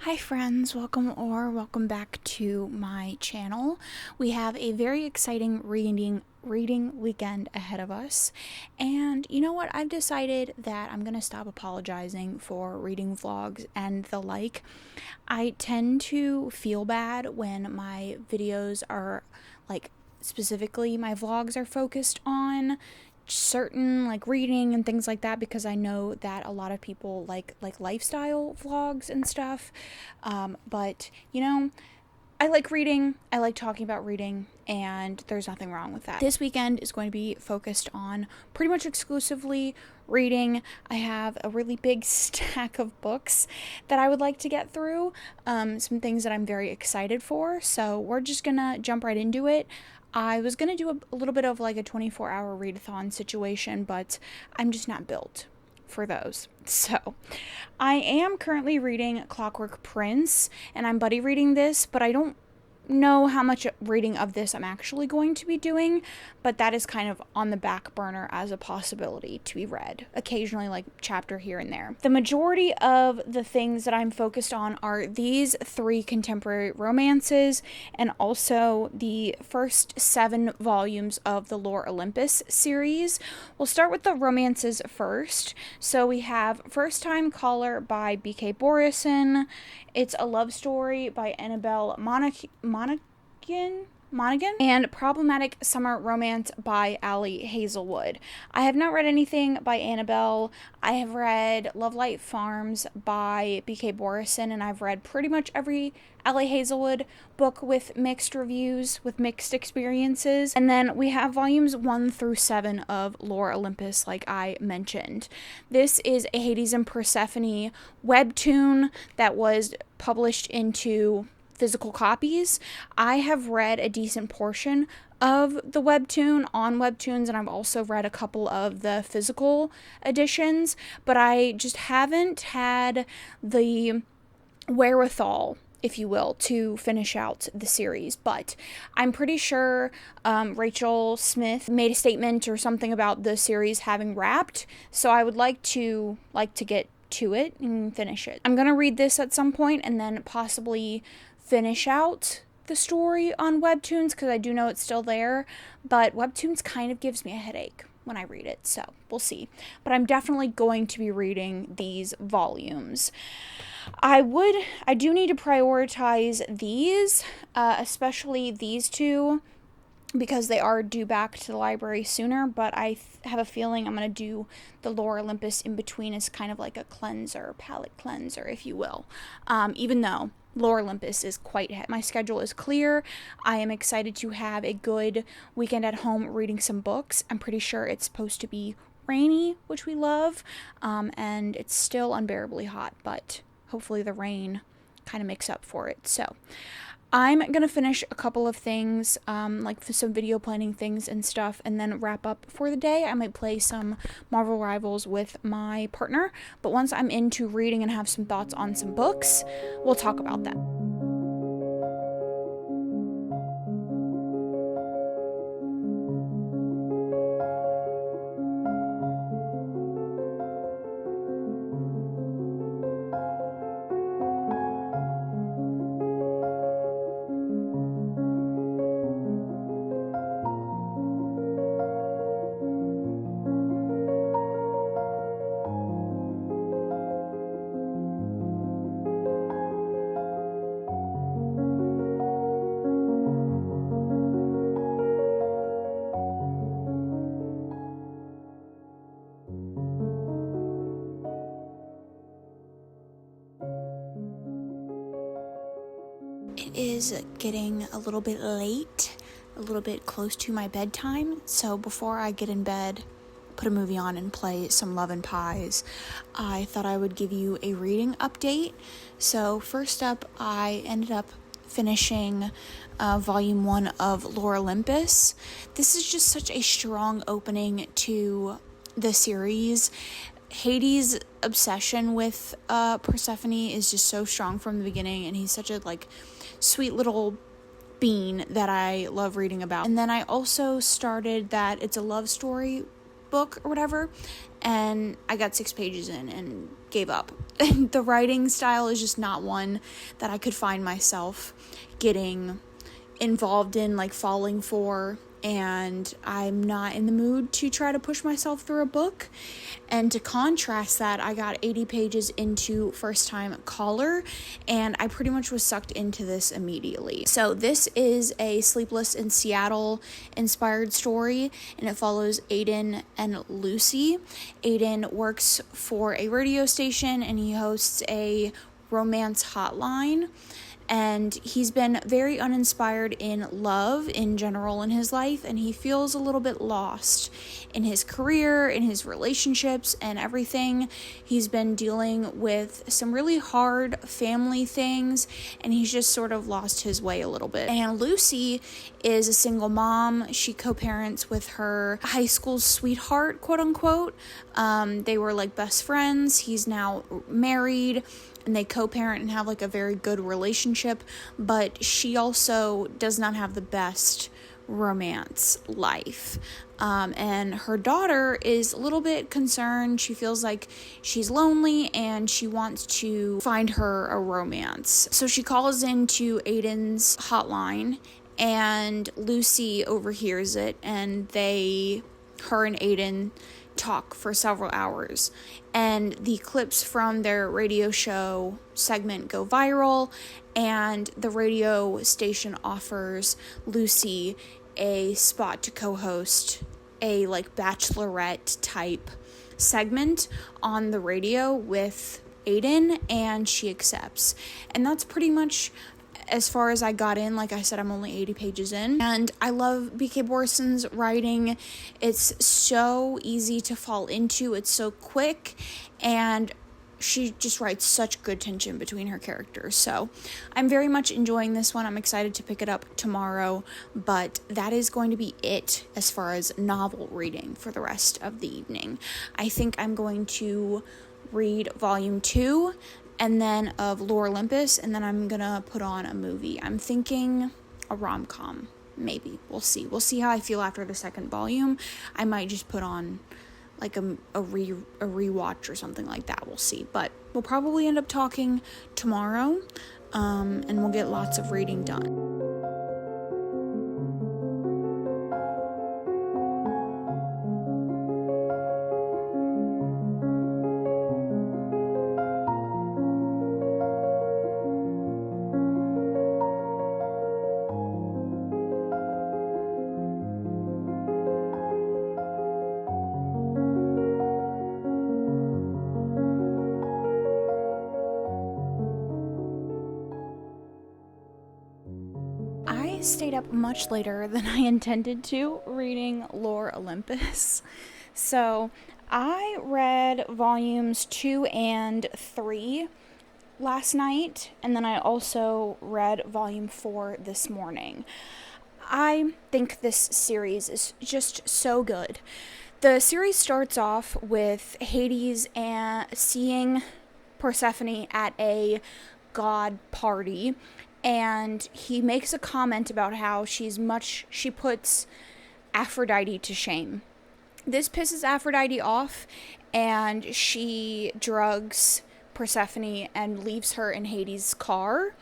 Hi friends, welcome back to my channel. We have a very exciting reading weekend ahead of us. And you know what? I've decided that I'm going to stop apologizing for reading vlogs and the like. I tend to feel bad when my videos are specifically my vlogs are focused on certain reading and things like that, because I know that a lot of people like lifestyle vlogs and stuff, but you know, I like reading, I like talking about reading, and there's nothing wrong with that. This weekend is going to be focused on pretty much exclusively reading. I have a really big stack of books that I would like to get through, some things that I'm very excited for, so we're just gonna jump right into it. I was going to do a little bit of a 24-hour readathon situation, but I'm just not built for those. So I am currently reading Clockwork Prince, and I'm buddy reading this, but I don't know how much reading of this I'm actually going to be doing, but that is kind of on the back burner as a possibility to be read, occasionally chapter here and there. The majority of the things that I'm focused on are these 3 contemporary romances and also the first 7 volumes of the Lore Olympus series. We'll start with the romances first. So we have First Time Caller by B.K. Borison. It's a love story by Annabelle Monaghan, and Problematic Summer Romance by Hazelwood. I have not read anything by Annabelle. I have read Love Light Farms by B.K. Borison, and I've read pretty much every Hazelwood book with mixed reviews, with mixed experiences. And then we have volumes 1 through 7 of Lore Olympus, like I mentioned. This is a Hades and Persephone webtoon that was published into physical copies. I have read a decent portion of the webtoon on Webtoons, and I've also read a couple of the physical editions, but I just haven't had the wherewithal, if you will, to finish out the series. But I'm pretty sure Rachel Smith made a statement or something about the series having wrapped, so I would like to get to it and finish it. I'm gonna read this at some point and then possibly finish out the story on Webtoons, because I do know it's still there, but Webtoons kind of gives me a headache when I read it, so we'll see. But I'm definitely going to be reading these volumes. I do need to prioritize these, especially these 2, because they are due back to the library sooner, but I have a feeling I'm going to do the Lore Olympus in between as kind of like a cleanser, palate cleanser, if you will. Even though Lore Olympus is my schedule is clear. I am excited to have a good weekend at home reading some books. I'm pretty sure it's supposed to be rainy, which we love, and it's still unbearably hot, but hopefully the rain kind of makes up for it. So I'm going to finish a couple of things, for some video planning things and stuff, and then wrap up for the day. I might play some Marvel Rivals with my partner, but once I'm into reading and have some thoughts on some books, we'll talk about that. It is getting a little bit late, a little bit close to my bedtime, so before I get in bed, put a movie on and play some Love and Pies, I thought I would give you a reading update. So first up, I ended up finishing volume 1 of Lore Olympus. This is just such a strong opening to the series. Hades' obsession with Persephone is just so strong from the beginning, and he's such a sweet little bean that I love reading about. And then I also started that It's a Love Story book or whatever, and I got 6 pages in and gave up. the writing style is just not one that I could find myself getting involved in, like falling for, and I'm not in the mood to try to push myself through a book. And to contrast that, I got 80 pages into First Time Caller, and I pretty much was sucked into this immediately. So this is a Sleepless in Seattle inspired story, and it follows Aiden and Lucy. Aiden works for a radio station, and he hosts a romance hotline. And he's been very uninspired in love in general in his life, and he feels a little bit lost in his career, in his relationships, and everything. He's been dealing with some really hard family things, and he's just sort of lost his way a little bit. And Lucy is a single mom. She co-parents with her high school sweetheart, quote unquote. They were like best friends. He's now married, and they co-parent and have like a very good relationship, but she also does not have the best romance life. And her daughter is a little bit concerned. She feels like she's lonely and she wants to find her a romance. So she calls into Aiden's hotline, and Lucy overhears it, and her and Aiden talk for several hours, and the clips from their radio show segment go viral, and the radio station offers Lucy a spot to co-host a like bachelorette type segment on the radio with Aiden, and she accepts. And that's pretty much as far as I got in. Like I said, I'm only 80 pages in, and I love BK Borson's writing. It's so easy to fall into. It's so quick, and she just writes such good tension between her characters. So I'm very much enjoying this one. I'm excited to pick it up tomorrow, but that is going to be it as far as novel reading for the rest of the evening. I think I'm going to read volume 2 and then of Lore Olympus, and then I'm gonna put on a movie. I'm thinking a rom-com, maybe. We'll see how I feel after the second volume. I might just put on like a rewatch or something like that. We'll see, but we'll probably end up talking tomorrow, and we'll get lots of reading done. I stayed up much later than I intended to reading Lore Olympus. So I read volumes 2 and 3 last night, and then I also read volume 4 this morning. I think this series is just so good. The series starts off with Hades and seeing Persephone at a god party, and he makes a comment about how she puts Aphrodite to shame. This pisses Aphrodite off, and she drugs Persephone and leaves her in Hades' car,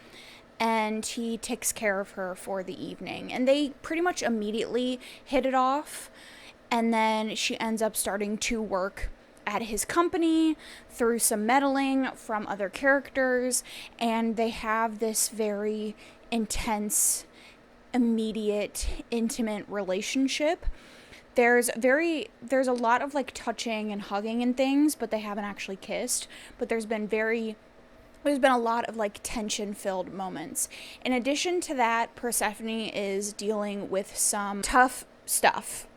and he takes care of her for the evening. And they pretty much immediately hit it off, and then she ends up starting to work at his company through some meddling from other characters, and they have this very intense, immediate, intimate relationship. There's a lot of like touching and hugging and things, but they haven't actually kissed. But there's been a lot of like tension-filled moments. In addition to that, Persephone is dealing with some tough stuff.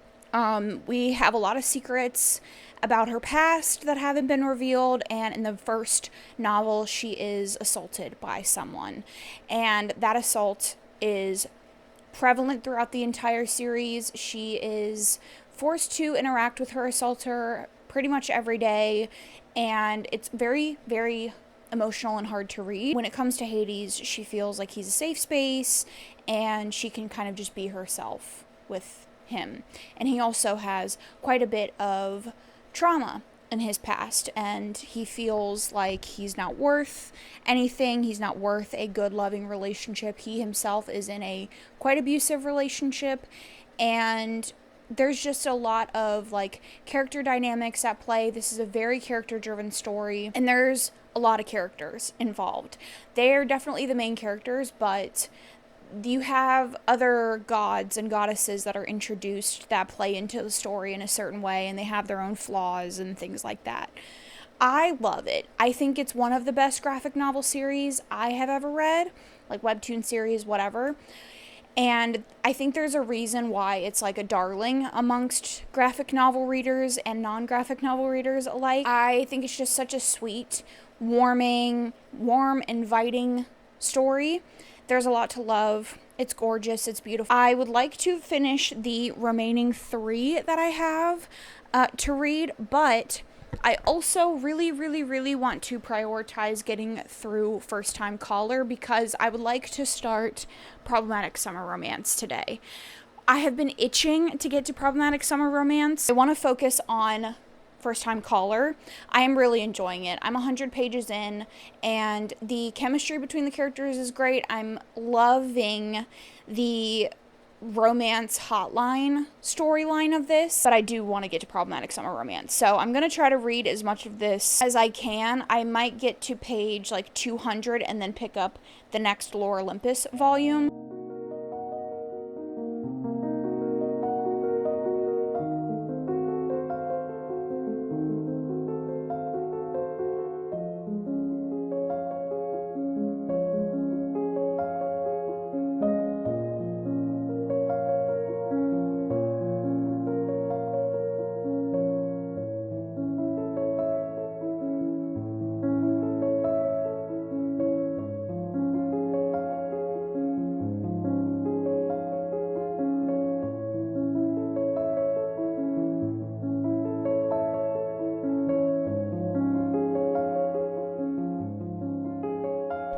We have a lot of secrets about her past that haven't been revealed, and in the first novel, she is assaulted by someone, and that assault is prevalent throughout the entire series. She is forced to interact with her assaulter pretty much every day, and it's very, very emotional and hard to read. When it comes to Hades, she feels like he's a safe space, and she can kind of just be herself with him. And he also has quite a bit of trauma in his past, and he feels like he's not worth anything. He's not worth a good, loving relationship. He himself is in a quite abusive relationship, and there's just a lot of like character dynamics at play. This is a very character driven story, and there's a lot of characters involved. They're definitely the main characters, but you have other gods and goddesses that are introduced that play into the story in a certain way, and they have their own flaws and things like that. I love it. I think it's one of the best graphic novel series I have ever read, like webtoon series, whatever. And I think there's a reason why it's like a darling amongst graphic novel readers and non-graphic novel readers alike. I think it's just such a sweet, warm, inviting story. There's a lot to love. It's gorgeous. It's beautiful. I would like to finish the remaining 3 that I have to read, but I also really want to prioritize getting through First Time Caller, because I would like to start Problematic Summer Romance today. I have been itching to get to Problematic Summer Romance. I want to focus on First Time Caller. I am really enjoying it. I'm 100 pages in, and the chemistry between the characters is great. I'm loving the romance hotline storyline of this, but I do want to get to Problematic Summer Romance. So I'm going to try to read as much of this as I can. I might get to page like 200 and then pick up the next Lore Olympus volume.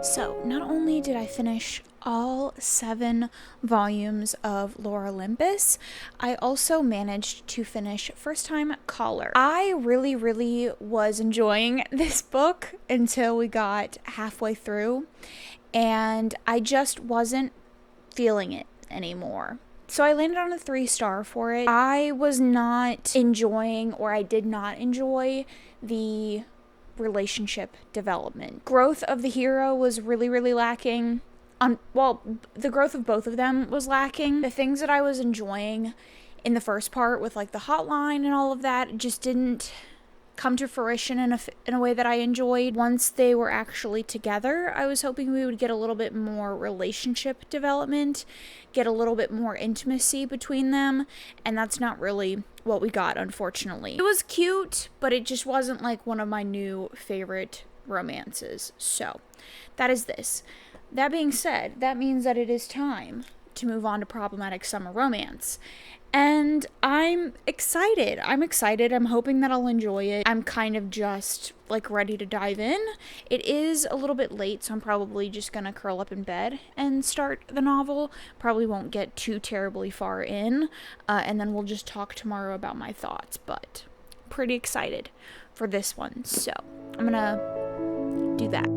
So, not only did I finish all 7 volumes of Lore Olympus, I also managed to finish First Time Caller. I really was enjoying this book until we got halfway through, and I just wasn't feeling it anymore. So I landed on a 3-star for it. I was not enjoying, or I did not enjoy, the relationship development. Growth of the hero was really lacking. The growth of both of them was lacking. The things that I was enjoying in the first part with like the hotline and all of that just didn't come to fruition in a way that I enjoyed. Once they were actually together, I was hoping we would get a little bit more relationship development, get a little bit more intimacy between them, and that's not really what we got, unfortunately. It was cute, but it just wasn't like one of my new favorite romances. So, that is this. That being said, that means that it is time to move on to Problematic Summer Romance. And I'm excited. I'm hoping that I'll enjoy it. I'm kind of just like ready to dive in. It is a little bit late, so I'm probably just gonna curl up in bed and start the novel. Probably won't get too terribly far in, and then we'll just talk tomorrow about my thoughts. But pretty excited for this one, so I'm gonna do that.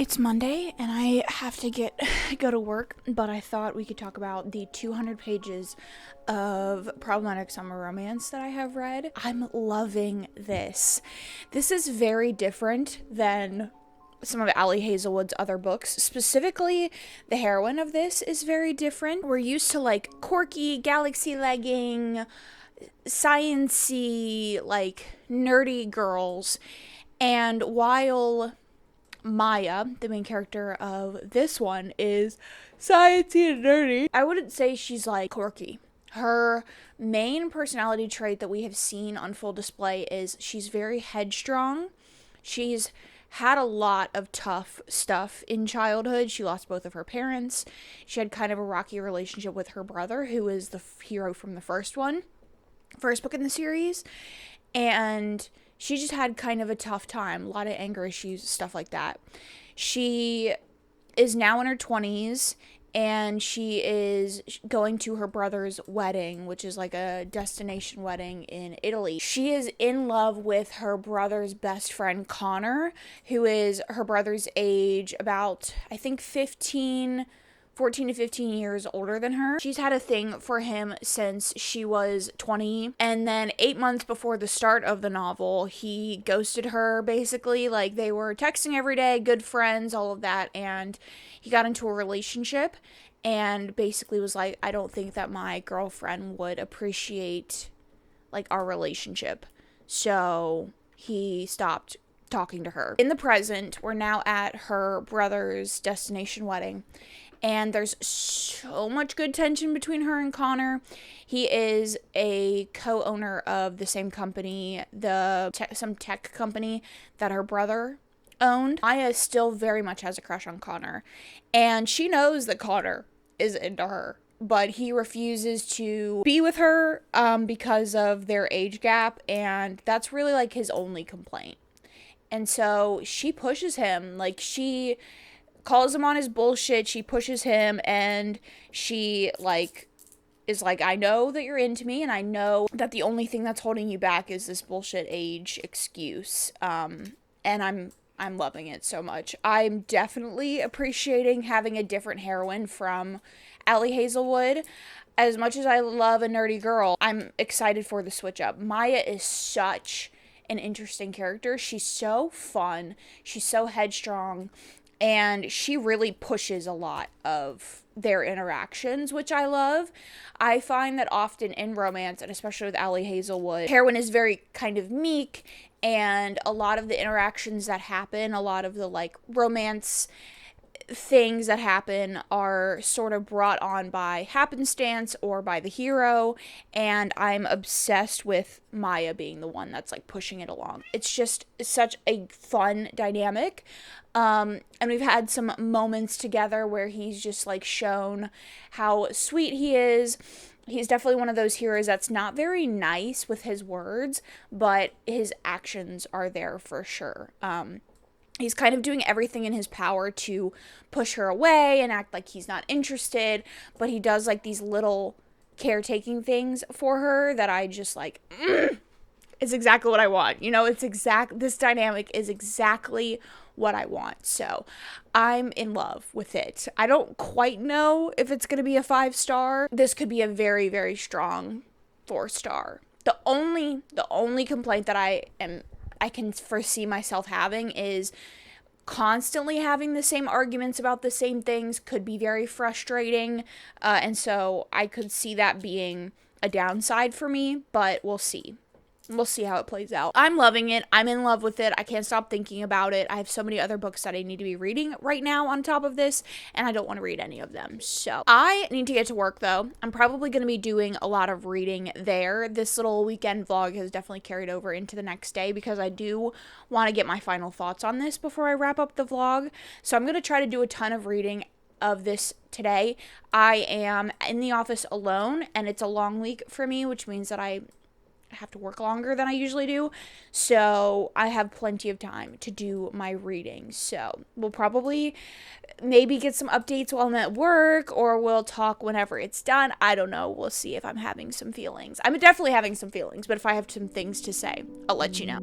It's Monday and I have to go to work, but I thought we could talk about the 200 pages of Problematic Summer Romance that I have read. I'm loving this. This is very different than some of Ali Hazelwood's other books. Specifically, the heroine of this is very different. We're used to like quirky, galaxy-legging, science-y, like nerdy girls, and while Maya, the main character of this one, is sciencey and nerdy, I wouldn't say she's like quirky Her main personality trait that we have seen on full display is she's very headstrong. She's had a lot of tough stuff in childhood. She lost both of her parents. She had kind of a rocky relationship with her brother, who is the hero from the first book in the series. And she just had kind of a tough time, a lot of anger issues, stuff like that. She is now in her 20s, and she is going to her brother's wedding, which is like a destination wedding in Italy. She is in love with her brother's best friend, Connor, who is her brother's age, about, I think, 14 to 15 years older than her. She's had a thing for him since she was 20, and then 8 months before the start of the novel, he ghosted her, basically. Like, they were texting every day, good friends, all of that, and he got into a relationship and basically was like, I don't think that my girlfriend would appreciate, like, our relationship. So he stopped talking to her. In the present, we're now at her brother's destination wedding, and there's so much good tension between her and Connor. He is a co-owner of the same company, some tech company that her brother owned. Maya still very much has a crush on Connor, and she knows that Connor is into her, but he refuses to be with her because of their age gap, and that's really like his only complaint. And so she pushes him, like, she calls him on his bullshit, she pushes him, and she like is like, I know that you're into me, and I know that the only thing that's holding you back is this bullshit age excuse. And I'm loving it so much. I'm definitely appreciating having a different heroine from Allie Hazelwood. As much as I love a nerdy girl, I'm excited for the switch up. Maya is such an interesting character. She's so fun. She's so headstrong. And she really pushes a lot of their interactions, which I love. I find that often in romance, and especially with Allie Hazelwood, heroine is very kind of meek, and a lot of the interactions that happen, a lot of the like romance things that happen are sort of brought on by happenstance or by the hero, and I'm obsessed with Maya being the one that's like pushing it along. It's just such a fun dynamic. And we've had some moments together where he's just like shown how sweet he is. He's definitely one of those heroes that's not very nice with his words, but his actions are there for sure. He's kind of doing everything in his power to push her away and act like he's not interested, but he does like these little caretaking things for her that I just like, it's exactly what I want. You know, this dynamic is exactly what I want. So I'm in love with it. I don't quite know if it's going to be a 5-star. This could be a very, very strong 4-star. The only complaint that I can foresee myself having is constantly having the same arguments about the same things could be very frustrating. And so I could see that being a downside for me, but we'll see. We'll see how it plays out. I'm loving it. I'm in love with it. I can't stop thinking about it. I have so many other books that I need to be reading right now on top of this, and I don't want to read any of them. So I need to get to work, though. I'm probably going to be doing a lot of reading there. This little weekend vlog has definitely carried over into the next day because I do want to get my final thoughts on this before I wrap up the vlog. So I'm going to try to do a ton of reading of this today. I am in the office alone, and it's a long week for me, which means that I have to work longer than I usually do, so I have plenty of time to do my reading. So we'll probably maybe get some updates while I'm at work, or we'll talk whenever it's done. I don't know. We'll see if I'm having some feelings. I'm definitely having some feelings, but if I have some things to say, I'll let you know.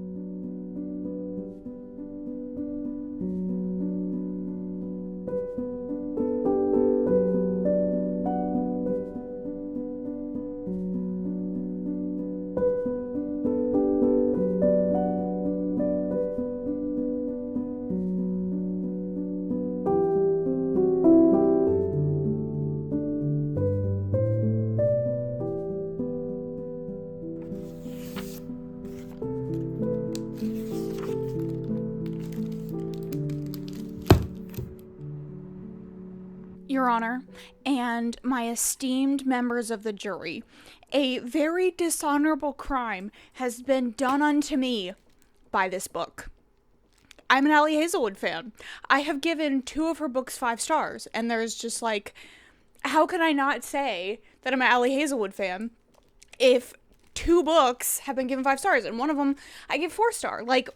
Your Honor, and my esteemed members of the jury, a very dishonorable crime has been done unto me by this book. I'm an Allie Hazelwood fan. I have given 2 of her books 5 stars, and there's just like, how can I not say that I'm an Allie Hazelwood fan if 2 books have been given 5 stars, and one of them I give 4 star? Like,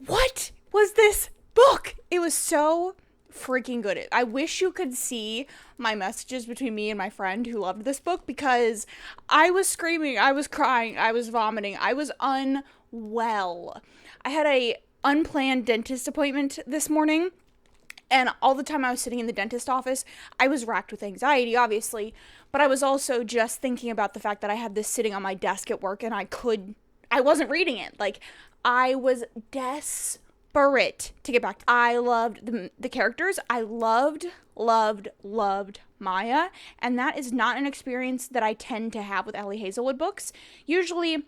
what was this book? It was so freaking good. I wish you could see my messages between me and my friend who loved this book, because I was screaming, I was crying, I was vomiting, I was unwell. I had a unplanned dentist appointment this morning, and all the time I was sitting in the dentist office, I was racked with anxiety, obviously, but I was also just thinking about the fact that I had this sitting on my desk at work, and I wasn't reading it. Like, I was desperate to get back. I loved the characters. I loved Maya, and that is not an experience that I tend to have with Allie Hazelwood books. Usually,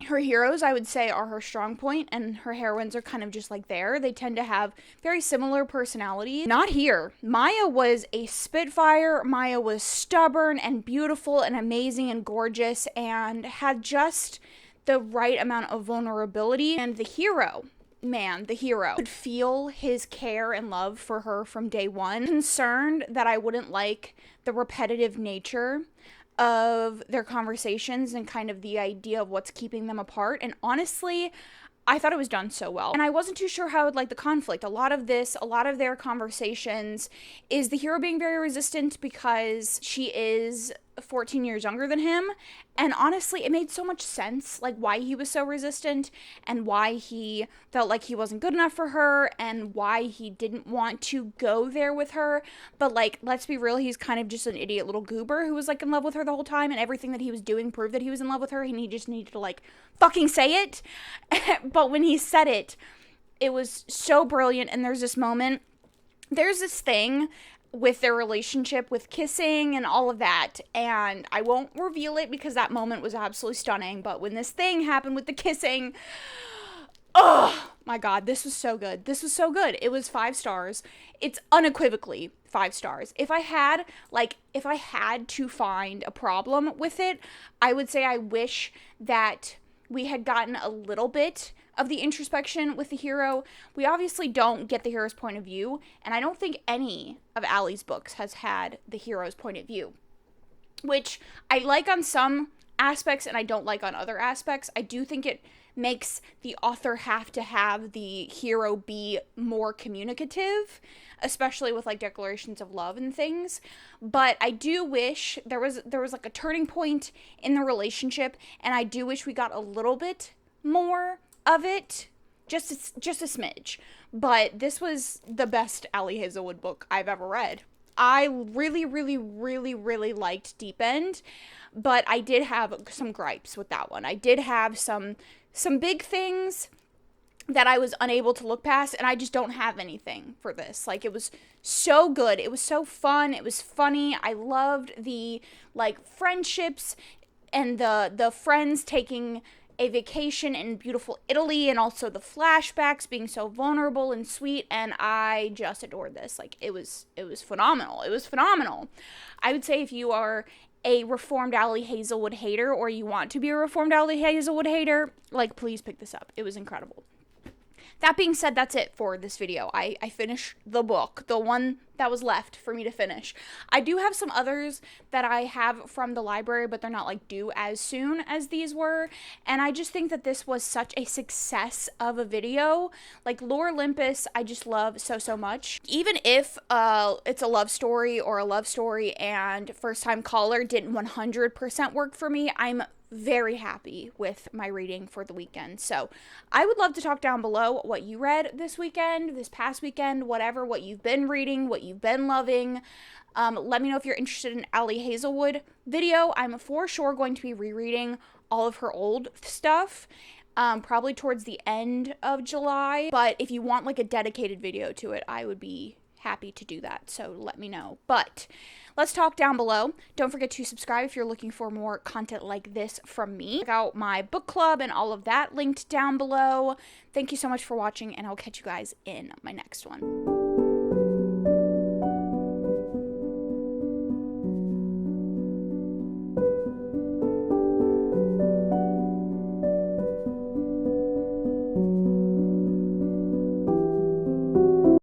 her heroes, I would say, are her strong point, and her heroines are kind of just like there. They tend to have very similar personality. Not here. Maya was a spitfire. Maya was stubborn and beautiful and amazing and gorgeous and had just the right amount of vulnerability. And the hero, man, the hero, could feel his care and love for her from day one. Concerned that I wouldn't like the repetitive nature of their conversations and kind of the idea of what's keeping them apart. And honestly, I thought it was done so well. And I wasn't too sure how I would like the conflict. A lot of their conversations is the hero being very resistant because she is 14 years younger than him. And honestly, it made so much sense, like, why he was so resistant and why he felt like he wasn't good enough for her and why he didn't want to go there with her. But, like, let's be real, he's kind of just an idiot little goober who was, like, in love with her the whole time, and everything that he was doing proved that he was in love with her, and he just needed to, like, fucking say it. But when he said it, it was so brilliant. And there's this thing with their relationship with kissing and all of that, and I won't reveal it because that moment was absolutely stunning, but when this thing happened with the kissing, oh my god, this was so good. This was so good. It was 5 stars. It's unequivocally 5 stars. If I had to find a problem with it, I would say I wish that we had gotten a little bit of the introspection with the hero. We obviously don't get the hero's point of view, and I don't think any of Allie's books has had the hero's point of view, which I like on some aspects and I don't like on other aspects. I do think it makes the author have to have the hero be more communicative, especially with, like, declarations of love and things. But I do wish there was like a turning point in the relationship, and I do wish we got a little bit more of it, just a smidge. But this was the best Allie Hazelwood book I've ever read. I really liked Deep End, but I did have some gripes with that one. I did have some big things that I was unable to look past, and I just don't have anything for this. Like, it was so good. It was so fun. It was funny. I loved the, like, friendships and the friends taking a vacation in beautiful Italy, and also the flashbacks being so vulnerable and sweet, and I just adored this. Like, it was phenomenal. It was phenomenal. I would say if you are a reformed Allie Hazelwood hater, or you want to be a reformed Allie Hazelwood hater, like, please pick this up. It was incredible. That being said, that's it for this video. I finished the book, the one that was left for me to finish. I do have some others that I have from the library, but they're not, like, due as soon as these were. And I just think that this was such a success of a video. Like, Lore Olympus, I just love so much. Even if it's a love story and First Time Caller didn't 100% work for me, I'm very happy with my reading for the weekend. So I would love to talk down below what you read this weekend, this past weekend, whatever, what you've been reading, what you've been loving. Let me know if you're interested in Allie Hazelwood video. I'm for sure going to be rereading all of her old stuff, probably towards the end of July. But if you want, like, a dedicated video to it, I would be happy to do that. So let me know. But let's talk down below. Don't forget to subscribe if you're looking for more content like this from me. Check out my book club and all of that linked down below. Thank you so much for watching, and I'll catch you guys in my next one.